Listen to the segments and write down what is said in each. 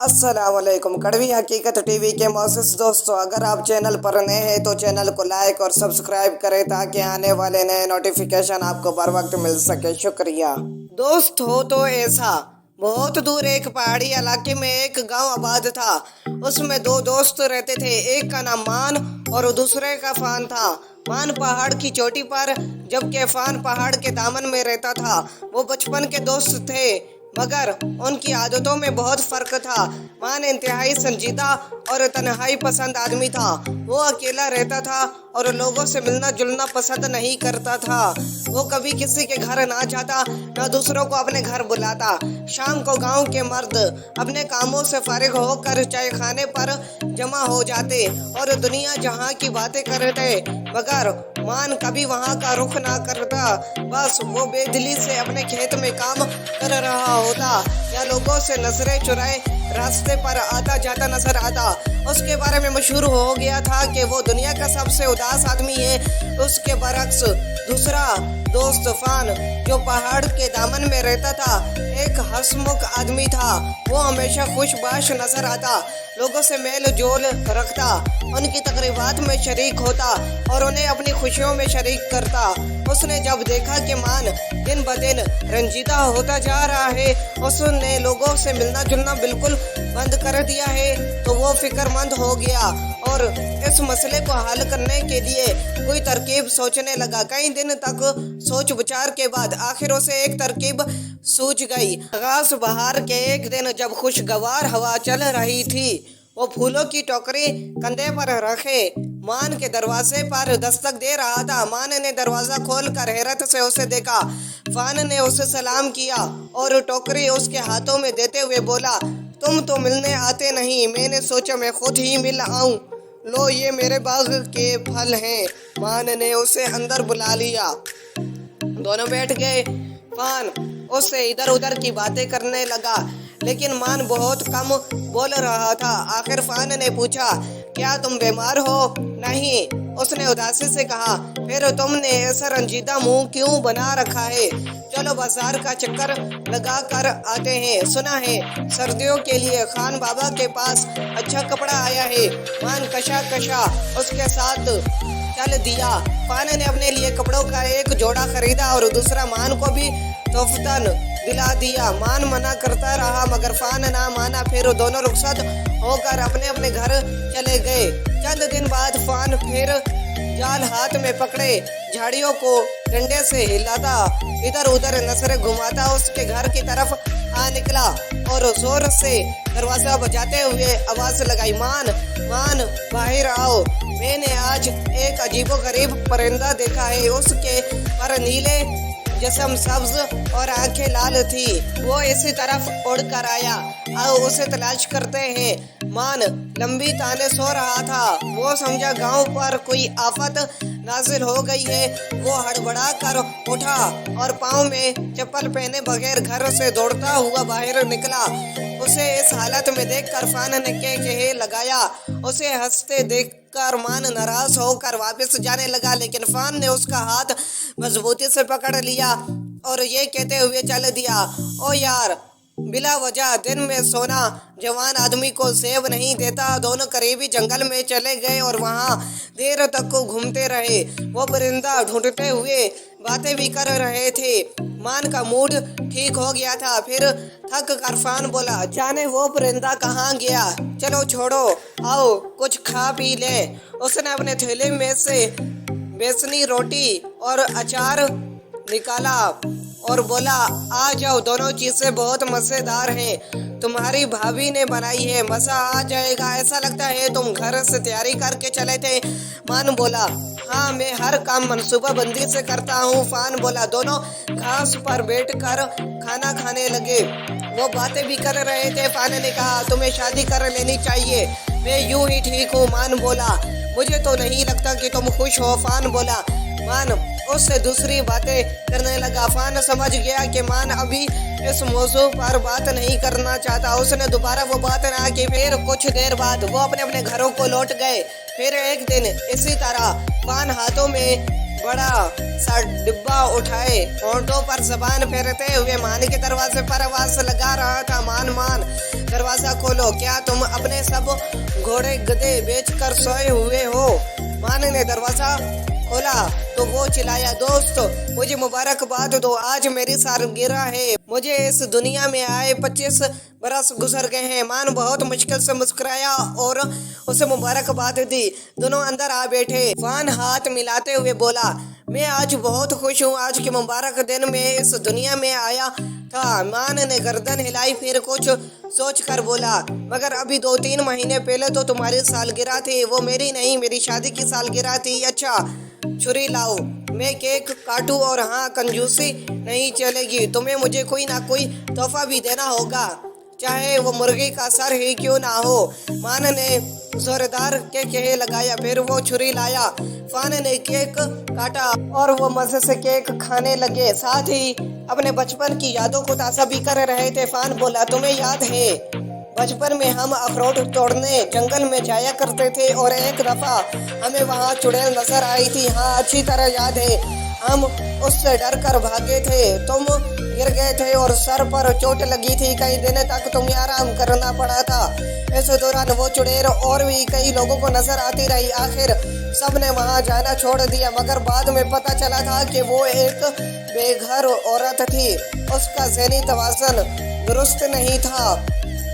السلام علیکم کڑوی حقیقت ٹی وی کے معزز دوستو، اگر آپ چینل پر نئے ہیں تو چینل کو لائک اور سبسکرائب کریں تاکہ آنے والے نئے نوٹیفیکیشن آپ کو بر وقت مل سکے۔ شکریہ۔ دوست ہو تو ایسا، بہت دور ایک پہاڑی علاقے میں ایک گاؤں آباد تھا۔ اس میں دو دوست رہتے تھے، ایک کا نام مان اور دوسرے کا فان تھا۔ مان پہاڑ کی چوٹی پر جبکہ فان پہاڑ کے دامن میں رہتا تھا۔ وہ بچپن کے دوست تھے مگر ان کی عادتوں میں بہت فرق تھا۔ مان انتہائی سنجیدہ اور تنہائی پسند آدمی تھا۔ وہ اکیلا رہتا تھا اور لوگوں سے ملنا جلنا پسند نہیں کرتا تھا۔ وہ کبھی کسی کے گھر نہ جاتا، نہ دوسروں کو اپنے گھر بلاتا۔ شام کو گاؤں کے مرد اپنے کاموں سے فارغ ہو کر چائے خانے پر جمع ہو جاتے اور دنیا جہاں کی باتیں کرتے، مگر مان کبھی وہاں کا رخ نہ کرتا۔ بس وہ بے دلی سے اپنے کھیت میں کام کر رہا ہوتا یا لوگوں سے نظریں چرائے راستے پر آتا جاتا نظر آتا۔ اس کے بارے میں مشہور ہو گیا تھا کہ وہ دنیا کا سب سے اداس آدمی ہے۔ اس کے برعکس دوسرا دوست فان، جو پہاڑ کے دامن میں رہتا تھا، ایک ہنسمکھ آدمی تھا۔ وہ ہمیشہ خوش باش نظر آتا، لوگوں سے میل جول رکھتا، ان کی تقریبات میں شریک ہوتا اور انہیں اپنی خوشیوں میں شریک کرتا۔ اس نے جب دیکھا کہ مان دن بدن رنجیدہ ہوتا جا رہا ہے، اس نے لوگوں سے ملنا جلنا بالکل بند کر دیا ہے، تو وہ فکر مند ہو گیا اور اس مسئلے کو حل کرنے کے لیے کوئی ترکیب سوچنے لگا۔ کئی دن تک سوچ بچار کے بعد آخر اسے ایک ترکیب سوجھ گئی۔ خاص بہار کے ایک دن جب خوشگوار ہوا چل رہی تھی، وہ پھولوں کی ٹوکری کندھے پر رکھے مان کے دروازے پر دستک دے رہا تھا۔ مان نے دروازہ کھول کر حیرت سے اسے دیکھا۔ فان نے اسے سلام کیا اور ٹوکری اس کے ہاتھوں میں دیتے ہوئے بولا، تم تو ملنے آتے نہیں، میں نے سوچا میں خود ہی مل آؤں، لو یہ میرے باغ کے پھل ہیں۔ مان نے اسے اندر بلا لیا، دونوں بیٹھ گئے۔ فان اس سے ادھر ادھر کی باتیں کرنے لگا لیکن مان بہت کم بول رہا تھا۔ آخر فان نے پوچھا، کیا تم بیمار ہو؟ نہیں، اس نے اداسی سے کہا۔ پھر تم نے ایسا رنجیدہ منہ کیوں بنا رکھا ہے؟ چلو بازار کا چکر لگا کر آتے ہیں، سنا ہے سردیوں کے لیے خان بابا کے پاس اچھا کپڑا آیا ہے۔ مان کشا اس کے ساتھ چل دیا۔ فان نے اپنے لیے کپڑوں کا ایک جوڑا خریدا اور دوسرا مان کو بھی تحفتاً دلا دیا۔ مان منع کرتا رہا مگر فان نہ مانا۔ پھر دونوں رخصت ہو کر اپنے اپنے گھر چلے گئے۔ چند دن بعد فان پھر جال ہاتھ میں پکڑے جھاڑیوں کو ڈنڈے سے ہلاتا، ادھر ادھر نظریں گھماتا اس کے گھر کی طرف آ نکلا اور زور سے دروازہ بجاتے ہوئے آواز لگائی، مان باہر آؤ، میں نے آج ایک عجیب و غریب پرندہ دیکھا ہے۔ اس کے پر نیلے جسم سبز اور آنکھیں لال تھی، وہ اسی طرف اڑ کر آیا، آؤ اسے تلاش کرتے ہیں۔ مان لمبی تانے سو رہا تھا، وہ سمجھا گاؤں پر کوئی آفت نازل ہو گئی ہے۔ وہ ہڑبڑا کر اٹھا اور پاؤں میں چپل پہنے بغیر گھر سے دوڑتا ہوا باہر نکلا۔ اسے اس حالت میں دیکھ کر فان نے کہنے لگایا۔ اسے ہنستے دیکھ کر مان ناراض ہو کر واپس جانے لگا لیکن فان نے اس کا ہاتھ مضبوطی سے پکڑ لیا اور یہ کہتے ہوئے چل دیا، او یار، بلا وجہ دن میں سونا جوان آدمی کو سیب نہیں دیتا۔ دونوں قریبی جنگل میں چلے گئے اور وہاں دیر تک گھومتے رہے۔ وہ پرندہ ڈھونڈتے ہوئے باتیں بھی کر رہے تھے۔ مان کا موڈ ٹھیک ہو گیا تھا۔ پھر تھک کر فان بولا، جانے وہ پرندہ کہاں گیا؟ چلو چھوڑو، آؤ کچھ کھا پی لے۔ اس نے اپنے تھیلے میں سے بیسنی روٹی اور اچار نکالا اور بولا، آ جاؤ، دونوں چیزیں بہت مزیدار ہیں، تمہاری بھابھی نے بنائی ہے، مزہ آ جائے گا، ایسا لگتا ہے تم گھر سے تیاری کر کے چلے تھے۔ مان بولا، ہاں میں ہر کام منصوبہ بندی سے کرتا ہوں۔ فان بولا۔ دونوں گھاس پر بیٹھ کر کھانا کھانے لگے، وہ باتیں بھی کر رہے تھے۔ فان نے کہا، تمہیں شادی کر لینی چاہیے، میں یوں ہی ٹھیک ہوں۔ مان بولا، مجھے تو نہیں لگتا کہ تم خوش ہو۔ فان بولا۔ مان اس سے دوسری باتیں کرنے لگا۔ فان سمجھ گیا کہ مان ابھی اس موضوع پر بات نہیں کرنا چاہتا، اس نے دوبارہ وہ بات نہ کی۔ پھر کچھ دیر بعد وہ اپنے اپنے گھروں کو لوٹ گئے۔ پھر ایک دن اسی طرح فان ہاتھوں میں बड़ा सा डिब्बा उठाए, होंठों पर जबान फेरते हुए मान के दरवाजे पर आवाज लगा रहा था, मान मान दरवाजा खोलो, क्या तुम अपने सब घोड़े गधे बेच कर सोए हुए हो? मान ने दरवाजा खोला तो वो चिल्लाया, दोस्त मुझे मुबारकबाद दो, आज मेरी सालगिरह है, मुझे इस दुनिया में आए 25 बरस गुजर गए हैं। मान बहुत मुश्किल से मुस्कुराया और उसे मुबारकबाद दी। दोनों अंदर आ बैठे। फान हाथ मिलाते हुए बोला, मैं आज बहुत खुश हूँ, आज के मुबारक दिन में इस दुनिया में आया था। मान ने गर्दन हिलाई, फिर कुछ सोच कर बोला, मगर अभी 2-3 महीने पहले तो तुम्हारी सालगिरह थी, वो मेरी नहीं, मेरी शादी की सालगिरह थी। अच्छा छुरी लाओ, मैं केक काटूं, और हाँ कंजूसी नहीं चलेगी, तुम्हें मुझे कोई ना कोई तोहफा भी देना होगा, चाहे वो मुर्गी का सर ही क्यों ना हो। मान ने जोरदार के कहे लगाया, फिर वो छुरी लाया। फान ने केक काटा और वो मजे से केक खाने लगे, साथ ही अपने बचपन की यादों को ताज़ा भी कर रहे थे। फान बोला, तुम्हें याद है बचपन में हम अखरोट तोड़ने जंगल में जाया करते थे और एक दफा हमें वहाँ चुड़ैल नजर आई थी? हाँ अच्छी तरह याद है, हम उससे डर कर भागे थे, तुम गिर गए थे और सर पर चोट लगी थी, कई दिन तक तुम्हें आराम करना पड़ा था। इस दौरान वो चुड़ैल और भी कई लोगों को नजर आती रही। आखिर सबने वहाँ जाना छोड़ दिया, मगर बाद में पता चला था कि वो एक बेघर औरत थी, उसका ज़हनी तवाज़ुन दुरुस्त नहीं था।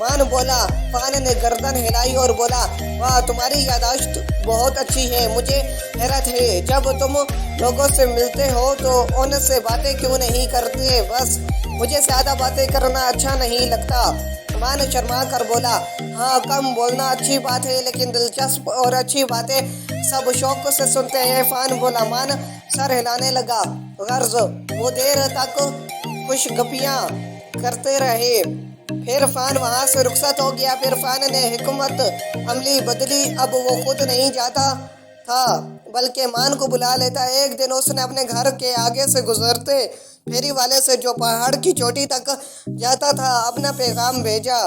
मान बोला। फान ने गर्दन हिलाई और बोला, वाह तुम्हारी याददाश्त बहुत अच्छी है, मुझे हैरत है, जब तुम लोगों से मिलते हो तो उनसे बातें क्यों नहीं करते? बस मुझे ज़्यादा बातें करना अच्छा नहीं लगता। मान शर्मा कर बोला, हाँ कम बोलना अच्छी बात है, लेकिन दिलचस्प और अच्छी बातें सब शौक से सुनते हैं। फान बोला। मान सर हिलाने लगा। गर्ज वो देर तक खुशगपियाँ करते रहे, फिर फान वहाँ से रुखसत हो गया। फिर फान ने हिकमत अमली बदली, अब वो खुद नहीं जाता था बल्कि मान को बुला लेता। एक दिन उसने अपने घर के आगे से गुजरते फेरी वाले से, जो पहाड़ की चोटी तक जाता था, अपना पैगाम भेजा,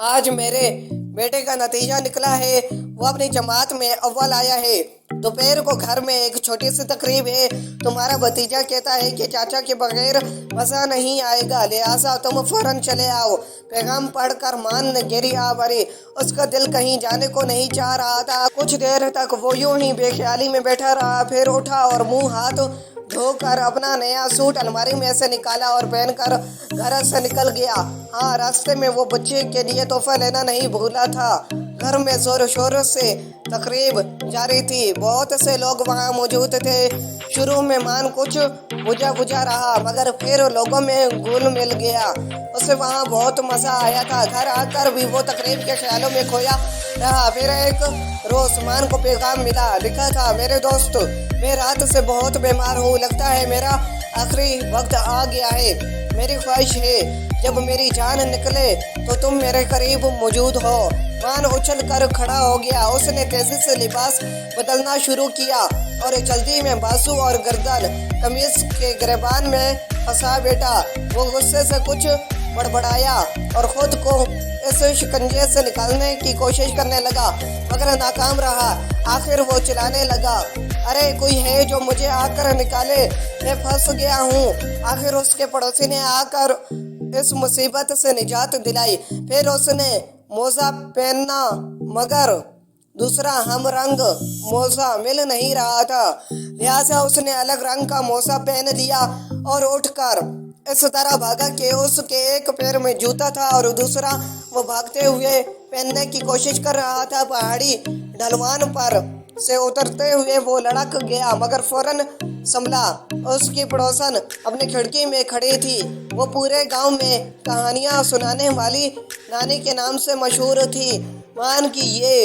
आज मेरे बेटे का नतीजा निकला है, वो अपनी जमात में अव्वल आया है। दोपहर को घर में एक छोटी सी तकरीब है, तुम्हारा भतीजा कहता है कि चाचा के बगैर मज़ा नहीं आएगा, लिहाजा तुम फौरन चले आओ। पैगाम पढ़कर मान ने गहरी आ भरी, उसका दिल कहीं जाने को नहीं चाह रहा था। कुछ देर तक वो यूं ही बेख्याली में बैठा रहा, फिर उठा और मुंह हाथ धोकर अपना नया सूट अलमारी में से निकाला और पहनकर घर से निकल गया। हाँ रास्ते में वो बच्चे के लिए तोहफा लेना नहीं भूला था। घर में जोर शोर से तकरीब जारी थी, बहुत से लोग वहाँ मौजूद थे। शुरू में मान कुछ बुझा बुझा रहा, मगर फिर लोगों में घुल मिल गया, उसे वहाँ बहुत मज़ा आया था। घर आकर भी वो तकरीब के ख्यालों में खोया रहा। फिर एक रोज मान को पैगाम मिला, लिखा था, मेरे दोस्त मैं रात से बहुत बीमार हूँ, लगता है मेरा आखिरी वक्त आ गया है, मेरी ख्वाहिश है जब मेरी जान निकले तो तुम मेरे करीब मौजूद हो। मान उछल कर खड़ा हो गया, उसने तेजी से लिबास बदलना शुरू किया और जल्दी में बाजू और गर्दन कमीज के गिरबान में फंसा बैठा। वो गुस्से से कुछ बड़बड़ाया और खुद को इस शिकंजे से निकालने की कोशिश करने लगा, मगर नाकाम रहा। आखिर वो चिल्लाने लगा, अरे कोई है जो मुझे आकर निकाले, मैं फंस गया हूँ। आखिर उसके पड़ोसी ने आकर इस मुसीबत से निजात दिलाई। फिर उसने मोजा पहनना, मगर दूसरा हम रंग मोजा मिल नहीं रहा था, लिहाजा उसने अलग रंग का मोजा पहन लिया और उठकर इस तरह भागा कि उसके एक पैर में जूता था और दूसरा वो भागते हुए पहनने की कोशिश कर रहा था। पहाड़ी ढलवान पर से उतरते हुए वो लड़क गया, मगर फौरन संभला। उसकी पड़ोसन अपनी खिड़की में खड़ी थी। वो पूरे गांव में कहानियां सुनाने वाली नानी के नाम से मशहूर थी। मान की ये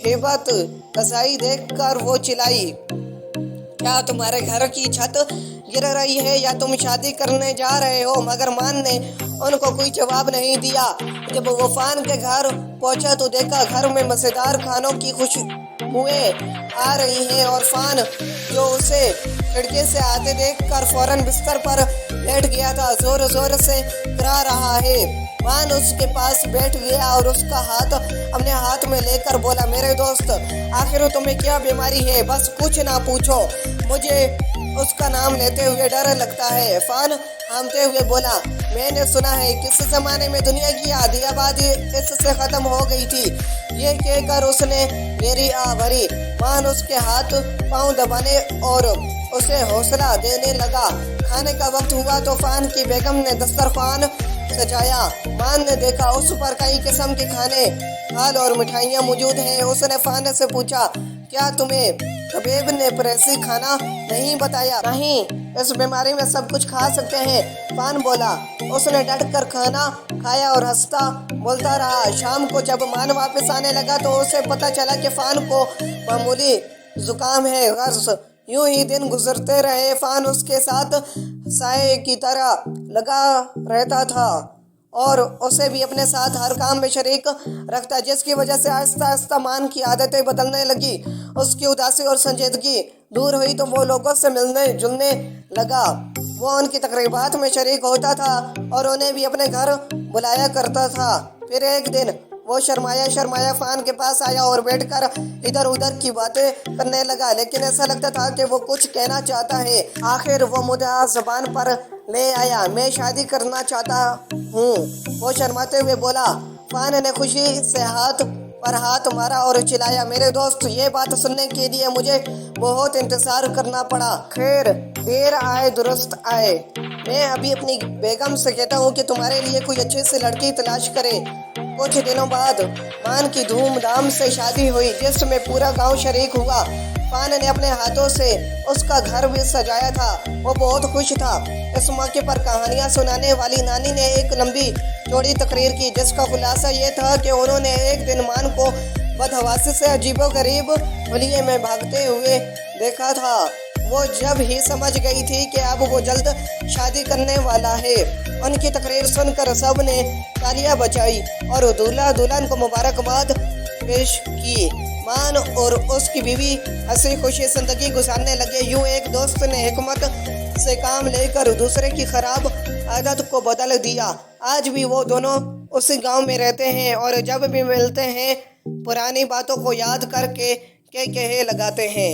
हिम्मत अफजाई देखकर वो चिल्लाई, क्या तुम्हारे घर की छत गिर रही है या तुम शादी करने जा रहे हो? मगर मान ने उनको कोई जवाब नहीं दिया। जब वो फान के घर पहुंचा तो देखा घर में मज़ेदार खानों की खुशबुएं आ रही हैं और फान जो उसे खिड़की से आते देखकर फौरन बिस्तर पर लेट गया था, जोर जोर से गिरा रहा है। मान उस के पास बैठ गया और उसका हाथ अपने हाथ में लेकर बोला, मेरे दोस्त आखिर तुम्हें क्या बीमारी है, बस कुछ ना पूछो, मुझे उसका नाम लेते हुए डर लगता है। फान हामते हुए बोला, मैंने सुना है किस जमाने में दुनिया की आधी आबादी इससे खत्म हो गई थी। ये कहकर उसने मेरी आह भरी। मान उसके हाथ पांव दबाने और उसे हौसला देने लगा। खाने का वक्त हुआ तो फान की बेगम ने दस्तरखान सजाया। मान ने देखा उस पर कई किस्म के खाने, फल और मिठाइयाँ मौजूद हैं। उसने फान से पूछा, क्या तुम्हें तबीब ने प्रेसी खाना नहीं बताया? नहीं, इस बीमारी में सब कुछ खा सकते हैं, फान बोला। उसने डट कर खाना खाया और हंसता बोलता रहा। शाम को जब मान वापस आने लगा तो उसे पता चला कि फान को मामूली जुकाम है। गर्ज यूं ही दिन गुजरते रहे। फान उसके साथ साए की तरह लगा रहता था और उसे भी अपने साथ हर काम में शरीक रखता, जिसकी वजह से आहिस्ता आहिस्ता मान की आदतें बदलने लगी। उसकी उदासी और संजीदगी दूर हुई तो वो लोगों से मिलने जुलने लगा। वो उनकी तकरीबात में शरीक होता था और उन्हें भी अपने घर बुलाया करता था। फिर एक दिन वो शर्माया फान के पास आया और बैठकर इधर उधर की बातें करने लगा, लेकिन ऐसा लगता था कि वो कुछ कहना चाहता है। आखिर वो मुद्दा ज़बान पर ले आया, मैं शादी करना चाहता हूँ, वो शर्माते हुए बोला। फान ने खुशी से हाथ पर हाथ मारा और चिल्लाया, मेरे दोस्त ये बात सुनने के लिए मुझे बहुत इंतजार करना पड़ा। खैर देर आए दुरुस्त आए। मैं अभी अपनी बेगम से कहता हूँ कि तुम्हारे लिए कोई अच्छी सी लड़की तलाश करे। कुछ दिनों बाद मान की धूमधाम से शादी हुई, जिसमें पूरा गांव शरीक हुआ। फान ने अपने हाथों से उसका घर भी सजाया था। वो बहुत खुश था। इस मौके पर कहानियां सुनाने वाली नानी ने एक लंबी चौड़ी तकरीर की, जिसका खुलासा ये था कि उन्होंने एक दिन मान को बदहवासी से अजीबोगरीब हुलिये में भागते हुए देखा था। वो जब ही समझ गई थी कि अब वो जल्द शादी करने वाला है। उनकी तकरीर सुनकर सब ने तालियां बजाई और दूल्हा दुल्हन को मुबारकबाद पेश की। मान और उसकी बीवी हंसी खुशी जिंदगी गुजारने लगे। यूं एक दोस्त ने हिकमत से काम लेकर दूसरे की खराब आदत को बदल दिया। आज भी वो दोनों उसी गांव में रहते हैं और जब भी मिलते हैं पुरानी बातों को याद करके कहे लगाते हैं।